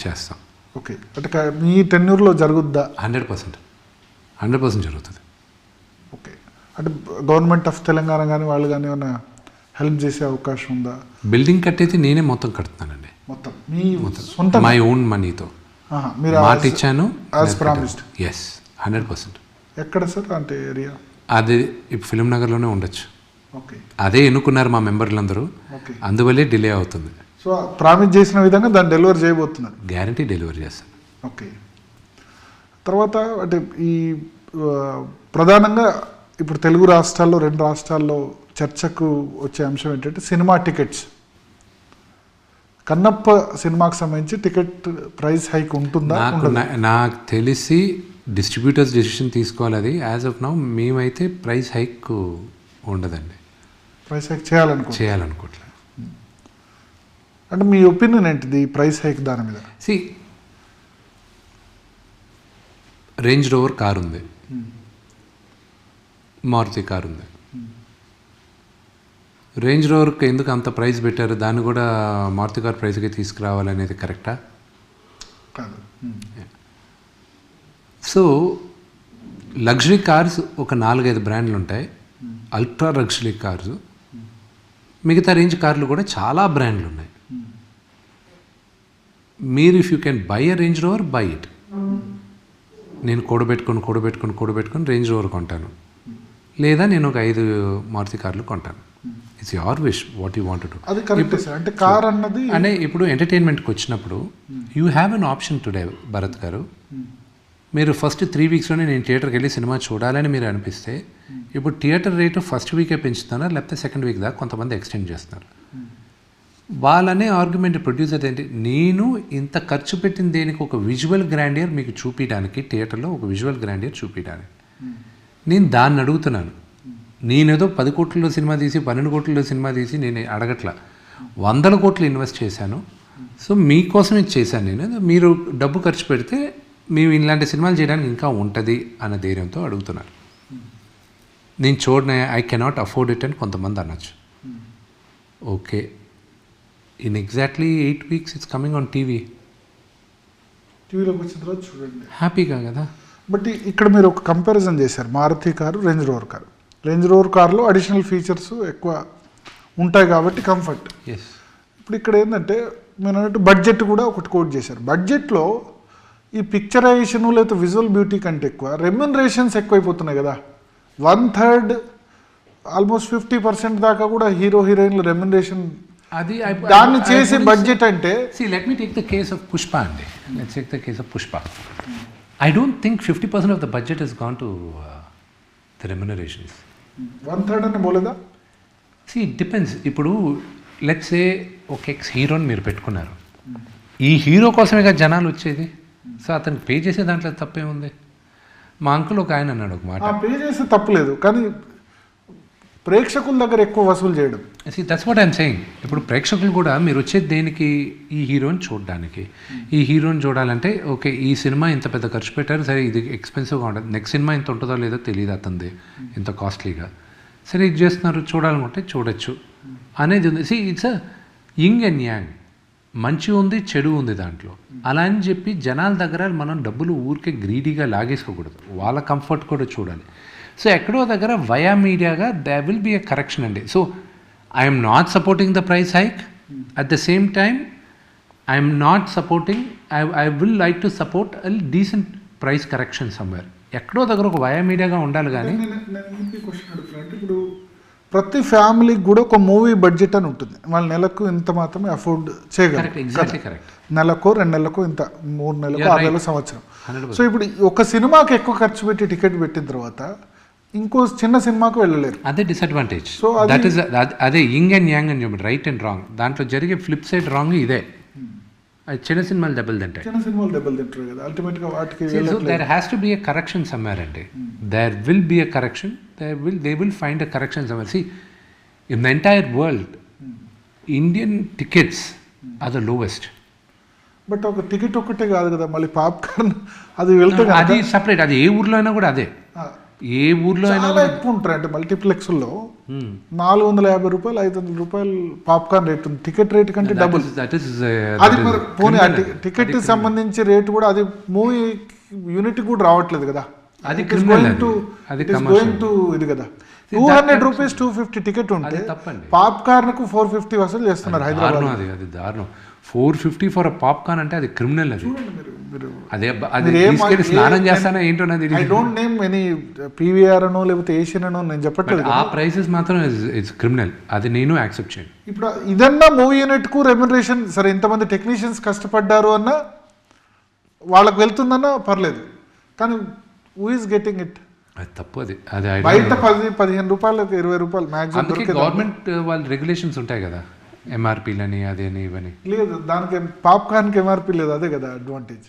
చేస్తాం. ఓకే, అంటే మీ టెన్యూర్లో జరుగుద్దా? 100% జరుగుతుంది. ఓకే, అంటే గవర్నమెంట్ ఆఫ్ తెలంగాణ కానీ వాళ్ళు కానీ ఏమైనా హెల్ప్ చేసే అవకాశం ఉందా? బిల్డింగ్ కట్టేది నేనే మొత్తం కడుతున్నానండి. మొత్తం మీ సొంత మై ఓన్ మనీతో మీరు మాట ఇచ్చాను. As promised. ఎస్, 100%. ఎక్కడ సార్ అంటే ఏరియా? అది ఇప్పుడు ఫిలిం నగర్లోనే ఉండొచ్చు. ఓకే, అదే ఎన్నుకున్నారు మా మెంబర్లందరూ. ఓకే, అందువల్లే డిలే అవుతుంది. సో ప్రామిస్ చేసిన విధంగా దాన్ని డెలివరీ చేయబోతున్నారు. గ్యారంటీ డెలివరీ చేస్తాను. ఓకే, తర్వాత అంటే ఈ ప్రధానంగా ఇప్పుడు తెలుగు రాష్ట్రాల్లో 2 రాష్ట్రాల్లో చర్చకు వచ్చే అంశం ఏంటంటే సినిమా టికెట్స్. కన్నప్ప సినిమాకి సంబంధించి టికెట్ ప్రైస్ హైక్ ఉంటుందా? నాకు తెలిసి డిస్ట్రిబ్యూటర్స్ డెసిషన్ తీసుకోవాలి. అది యాజ్ ఆఫ్ నౌ మేమైతే ప్రైస్ హైక్ ఉండదండి. ప్రైస్ హైక్ చేయాలనుకోవట్లేదు. అంటే మీ ఒపీనియన్ ఏంటిది ప్రైస్ హైక్ దాని మీద? రేంజ్ రోవర్ కార్ ఉంది, మారుతి కార్ ఉంది. రేంజ్ రోవర్కి ఎందుకు అంత ప్రైస్ పెట్టారు? దాన్ని కూడా మారుతి కార్ ప్రైస్కి తీసుకురావాలనేది కరెక్టా? కాదు. సో లగ్జరీ కార్స్ ఒక 4-5 బ్రాండ్లు ఉంటాయి. అల్ట్రా లగ్జరీ కార్స్, మిగతా రేంజ్ కార్లు కూడా చాలా బ్రాండ్లు ఉన్నాయి. మీరు if you can buy a range rover, by it. నేను కూడబెట్టుకొని రేంజ్ రోవర్ కొంటాను, లేదా నేను ఒక 5 మారుతి కార్లు కొంటాను. It's your wish, what you want to do. అది కరెక్ట్ సార్. అంటే కార్ అన్నది అంటే ఇప్పుడు ఎంటర్టైన్మెంట్కి వచ్చినప్పుడు you have an option today Bharat గారు. మీరు ఫస్ట్ 3 వీక్స్లోనే నేను థియేటర్కి వెళ్ళి సినిమా చూడాలని మీరు అనిపిస్తే, ఇప్పుడు థియేటర్ రేటు ఫస్ట్ వీకే పెంచుతున్నారు, లేకపోతే సెకండ్ వీక్ దాకా కొంతమంది ఎక్స్టెండ్ చేస్తున్నారు. వాళ్ళనే ఆర్గ్యుమెంట్ ప్రొడ్యూసర్ ఏంటి, నేను ఇంత ఖర్చు పెట్టిన దేనికి ఒక విజువల్ గ్రాండియర్ మీకు చూపించడానికి, థియేటర్లో ఒక విజువల్ గ్రాండియర్ చూపించడానికి నేను దాన్ని అడుగుతున్నాను. నేనేదో 10 కోట్లలో సినిమా తీసి 12 కోట్లలో సినిమా తీసి నేను అడగట్లా, 100 కోట్లు ఇన్వెస్ట్ చేశాను. సో మీకోసం ఇది చేశాను నేను. మీరు డబ్బు ఖర్చు పెడితే మేము ఇలాంటి సినిమాలు చేయడానికి ఇంకా ఉంటుంది అన్న ధైర్యంతో అడుగుతున్నారు. నేను చూడనే ఐ కెనాట్ అఫోర్డ్ ఇట్ అని కొంతమంది అనొచ్చు. Okay, in exactly 8 weeks it's coming on టీవీలోకి వచ్చిన తర్వాత చూడండి, హ్యాపీగా కదా. బట్ ఇక్కడ మీరు ఒక కంపారిజన్ చేశారు, Maruti car, range rover car. Range rover కార్లో అడిషనల్ ఫీచర్స్ ఎక్కువ ఉంటాయి కాబట్టి కంఫర్ట్. ఎస్. ఇప్పుడు ఇక్కడ ఏంటంటే మీరు అన్నట్టు బడ్జెట్ కూడా ఒకటి కోట్ చేశారు. బడ్జెట్లో ఈ పిక్చరైజేషన్ లేకపోతే విజువల్ బ్యూటీ కంటే ఎక్కువ రెమ్యునరేషన్స్ ఎక్కువైపోతున్నాయి కదా. 1/3 ఆల్మోస్ట్ 50% దాకా కూడా హీరో హీరోయిన్ల రెమ్యునరేషన్, అది దాన్ని చేసే బడ్జెట్ అంటే. Let me take the case of Pushpa అండి. Let's take the case of Pushpa. I don't think 50% of the budget he's gone to the remunerations. 1/3 అని బోలేదా? It depends. ఇప్పుడు లెట్స్ సే ఒక ఎక్స్ హీరోని మీరు పెట్టుకున్నారు, ఈ హీరో కోసమే కదా జనాలు వచ్చేది. సో అతనికి పే చేసే దాంట్లో తప్పే ఉంది. మా అంకుల్ ఒక ఆయన అన్నాడు ఒక మాట, పే చేస్తే తప్పలేదు, కానీ ప్రేక్షకుల దగ్గర ఎక్కువ వసూలు చేయడం. That's what I'm saying. ఇప్పుడు ప్రేక్షకులు కూడా మీరు వచ్చేది దేనికి? ఈ హీరోని చూడడానికి. ఈ హీరోని చూడాలంటే ఓకే, ఈ సినిమా ఇంత పెద్ద ఖర్చు పెట్టారు, సరే ఇది ఎక్స్పెన్సివ్గా ఉంటుంది, నెక్స్ట్ సినిమా ఇంత ఉంటుందో లేదో తెలియదు అతనిది, ఇంత కాస్ట్లీగా, సరే ఇది చేస్తున్నారు, చూడాలనుకుంటే చూడొచ్చు అనేది ఉంది. It's a yin and yang, మంచి ఉంది చెడు ఉంది దాంట్లో. అలా అని చెప్పి జనాల దగ్గర మనం డబ్బులు ఊరికే గ్రీడీగా లాగేసుకోకూడదు, వాళ్ళ కంఫర్ట్ కూడా చూడాలి. సో ఎక్కడో దగ్గర వయా మీడియాగా they will be a correction అండి. So I'm not supporting the price hike, at the same time I'm not supporting, I will like to support a decent price correction somewhere. ఎక్కడో దగ్గర ఒక via మీడియాగా ఉండాలి. కానీ ఇప్పుడు ప్రతి ఫ్యామిలీకి కూడా ఒక మూవీ బడ్జెట్ అని ఉంటుంది, వాళ్ళ నెలకు ఇంత మాత్రమే అఫోర్డ్ చేయగలరు. Exactly correct. నెలకు 2 నెలలకు ఇంత, 3 నెలలకు 6 నెలలకు, సంవత్సరం. సో ఇప్పుడు ఒక సినిమాకి ఎక్కువ ఖర్చు పెట్టి టికెట్ పెట్టిన తర్వాత ఇంకో చిన్న సినిమాకు వెళ్ళలేరు. అదే డిసడ్వాంటేజ్. సో దట్ ఈస్ అదే యింగ్ అండ్ యాంగ్ అని చెప్పి, రైట్ అండ్ రాంగ్. దాంట్లో జరిగే ఫ్లిప్ సైడ్ రాంగ్ ఇదే. అది చిన్న సినిమాలు దెబ్బలు తింటాయి. చిన్న సినిమాలు దెబ్బలు తింటారు కదా అల్టిమేట్గా వాటికి. So there has to be a correction somewhere అండి. There will be a correction. They will find a correction somewhere. See, in the entire world, Indian tickets are the lowest. But ఒక టికెట్ ఒక్కటే కాదు కదా, మళ్ళీ popcorn అది వెళ్తే అది separate. అది ఏ ఊర్లో అయినా కూడా అదే. ఏ ఊర్లో అయినా చాలా ఎక్కువ ఉంటారు. అంటే మల్టీప్లెక్స్లో 450 రూపాయలు 500 రూపాయలు పాప్కార్న్ రేట్ ఉంది. టికెట్ రేట్ కంటే డబుల్. అది మరి పోనీ టికెట్ సంబంధించి రేట్ కూడా అది మూవీ యూనిట్ కూడా రావట్లేదు కదా. అది గోయింగ్ టు ఇది కదా. 200 రూపీస్ 250 టికెట్ ఉంటే పాప్కార్న్ కు 450 వసూలు చేస్తున్నారు హైదరాబాద్. అది దారుణం. 450 ఫర్ పాప్కార్న్ అంటే అది క్రిమినల్. అది అదే స్నానం చేస్తానా ఏంటో I don't name any PVR అనో లేకపోతే ఏషియన్ అనో నేను చెప్పట్లేదు. ఆ ప్రైసెస్ మాత్రం ఇట్స్ క్రిమినల్. అది నేను యాక్సెప్ట్ చేయను. ఇప్పుడు ఇదన్నా మూవీ యూనిట్ కు రెమ్యునరేషన్ సరే, ఇంతమంది టెక్నీషియన్స్ కష్టపడ్డారు అన్నా వాళ్ళకి వెళ్తుందన్నా పర్లేదు, కానీ హూ ఈస్ గెటింగ్ ఇట్? అది తప్పు. అది బయట 10-15 రూపాయలకు 20 రూపాయలు మ్యాక్సిమం. గవర్నమెంట్ వాళ్ళ రెగ్యులేషన్స్ ఉంటాయి కదా, ఎంఆర్పీలని అదేని ఇవని. లేదు, దానికి పాప్కార్న్కి ఎంఆర్పీ లేదు, అదే కదా అడ్వాంటేజ్.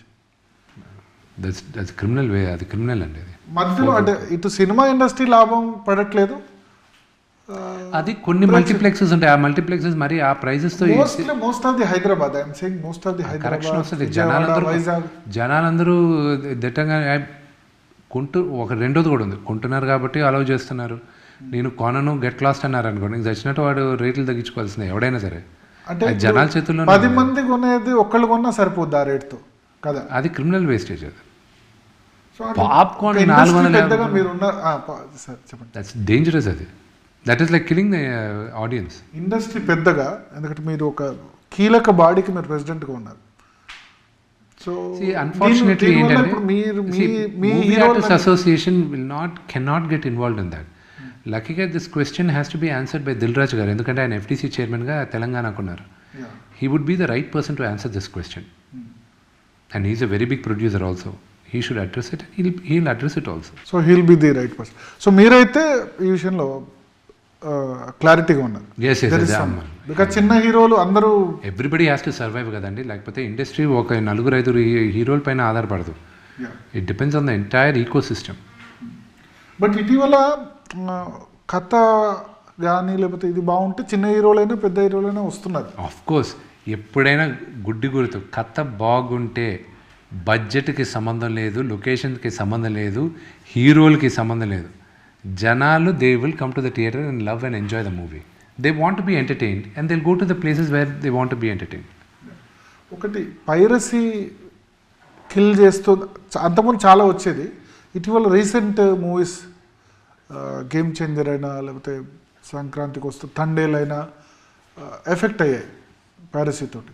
అది క్రిమినల్ వే. అది క్రిమినల్ అండి. అది మధ్యలో అంటే ఇటు సినిమా ఇండస్ట్రీ లాభం పడట్లేదు. అది కొన్ని మల్టీప్లెక్సెస్ ఉంటాయి. ఆ మల్టీప్లెక్సెస్ మరి ఆ ప్రైజెస్ తో most of the Hyderabad I'm saying most of the correction వస్తుంది. వైజాగ్ జనాలందరూ దిట్టంగా రెండోది కూడా ఉంది, కొంటున్నారు కాబట్టి అలౌ చేస్తున్నారు. నేను కొనను గెట్ లాస్ట్ అన్నారు అనుకోండి, ఇంక చచ్చినట్టు వాడు రేట్లు తగ్గించుకోవాల్సిందే ఎవడైనా సరే. అంటే జనాల చేతుల్లో 10 మంది కొనేది ఒక్కళ్ళు కొన్నా సరిపోద్ది ఆ రేట్తో కదా. అది క్రిమినల్ వేస్టేజ్. అది పాప్కార్న్ 400 మీరు దట్స్ డేంజరస్. అది that is like killing the audience. Industry పెద్దగా, ఎందుకంటే మీరు ఒక కీలక బాడీకి మీరు ప్రెసిడెంట్గా ఉన్నారు. సో అన్ఫార్చునేట్లీ ఏంటంటే movie artist association cannot get involved in that. లక్కీగా this question has to be answered by Dil Raju గారు, ఎందుకంటే ఆయన ఎఫ్టీసీ చైర్మన్గా తెలంగాణకు ఉన్నారు. He would be the right person to answer this question. And he's a very big producer also. He should address it. He'll address it also. So he'll be the right person. So మీరైతే ఈ విషయంలో క్లారిటీగా ఉన్నారు. Because చిన్న హీరోలు అందరూ everybody has to survive కదండి. లేకపోతే ఇండస్ట్రీ ఒక 4-5 హీరోల పైన ఆధారపడదు. It depends on the entire ecosystem. But ఇటీవల కథ కానీ లేకపోతే ఇది బాగుంటే చిన్న హీరోలైనా పెద్ద హీరోలైనా వస్తున్నారు. ఆఫ్ కోర్స్, ఎప్పుడైనా గుడ్డి గుర్తు కథ బాగుంటే బడ్జెట్కి సంబంధం లేదు, లొకేషన్కి సంబంధం లేదు, హీరోలకి సంబంధం లేదు. జనాలు they will come to the theatre and love and enjoy the movie. They want to be entertained and they will go to the places where they want to be entertained. ఒకటి పైరసీ కిల్ చేస్తూ అంతకుముందు చాలా వచ్చేది. ఇటీవల recent movies game changer అయినా లేకపోతే సంక్రాంతికి వస్తూ తండేల్ అయినా ఎఫెక్ట్ అయ్యాయి పైరసీ తోటి.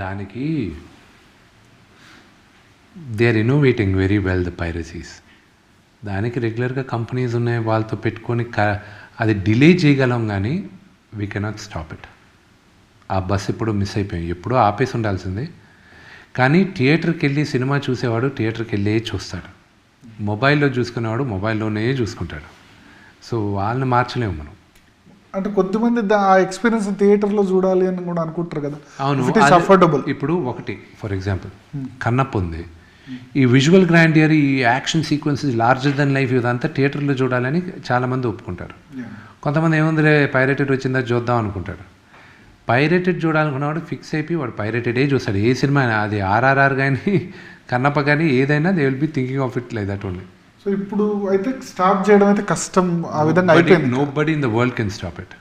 దానికి they are innovating very well the piracies. దానికి రెగ్యులర్గా కంపెనీస్ ఉన్నాయి, వాళ్ళతో పెట్టుకొని అది డిలే చేయగలం, కానీ వీ కెనాట్ స్టాప్ ఇట్. ఆ బస్ ఇప్పుడు మిస్ అయిపోయాం, ఎప్పుడో ఆపేసి ఉండాల్సిందే. కానీ థియేటర్కి వెళ్ళి సినిమా చూసేవాడు థియేటర్కి వెళ్ళే చూస్తాడు, మొబైల్లో చూసుకునేవాడు మొబైల్లోనే చూసుకుంటాడు. సో వాళ్ళని మార్చలేము మనం. అంటే కొంతమంది ఆ ఎక్స్పీరియన్స్ థియేటర్లో చూడాలి అని కూడా అనుకుంటారు కదా. అవును, అఫోర్డబుల్. ఇప్పుడు ఒకటి ఫర్ ఎగ్జాంపుల్ కన్నప్ప ఉంది. ఈ విజువల్ గ్రాండియర్, ఈ action sequences, larger than life, ఇదంతా థియేటర్లో చూడాలని చాలామంది ఒప్పుకుంటారు. కొంతమంది ఏముందిలే పైరేటెడ్ వచ్చిందా చూద్దాం అనుకుంటారు. పైరేటెడ్ చూడాలనుకున్నవాడు ఫిక్స్ అయిపోయి వాడు పైరేటెడే చూస్తాడు. ఏ సినిమా అది ఆర్ఆర్ఆర్ కానీ కన్నప్ప కానీ ఏదైనా they will be thinking of it like that only. So ఇప్పుడు అయితే స్టాప్ చేయడం అయితే కష్టం ఆ విధంగా అయిపోయింది. Nobody in the world can stop it,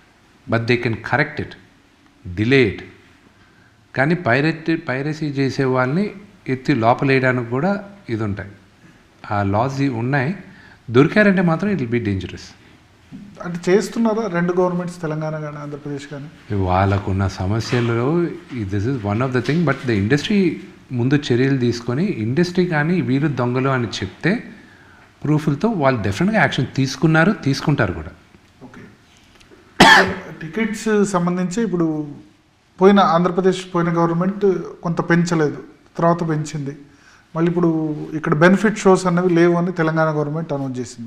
but they can correct it, delay it. కానీ పైరసీ చేసే వాళ్ళని ఎత్తి లోపలేయడానికి కూడా ఇది ఉంటాయి, ఆ లాస్ ఉన్నాయి. దొరికారంటే మాత్రం ఇట్ విల్ బీ డేంజరస్. అంటే చేస్తున్నారా రెండు గవర్నమెంట్స్, తెలంగాణ కానీ ఆంధ్రప్రదేశ్ కానీ? వాళ్ళకున్న సమస్యలు this is one of the thing. But the industry ముందు చర్యలు తీసుకొని, ఇండస్ట్రీ కానీ వీరు దొంగలు అని చెప్తే ప్రూఫ్లతో వాళ్ళు డెఫినెట్గా యాక్షన్ తీసుకుంటారు కూడా. ఓకే, టికెట్స్ సంబంధించి ఇప్పుడు ఆంధ్రప్రదేశ్ పోయిన గవర్నమెంట్ కొంత పెంచలేదు, తర్వాత పెంచింది. మళ్ళీ ఇప్పుడు ఇక్కడ బెనిఫిట్ షోస్ అనేవి లేవు అని తెలంగాణ గవర్నమెంట్ అనౌన్స్ చేసింది.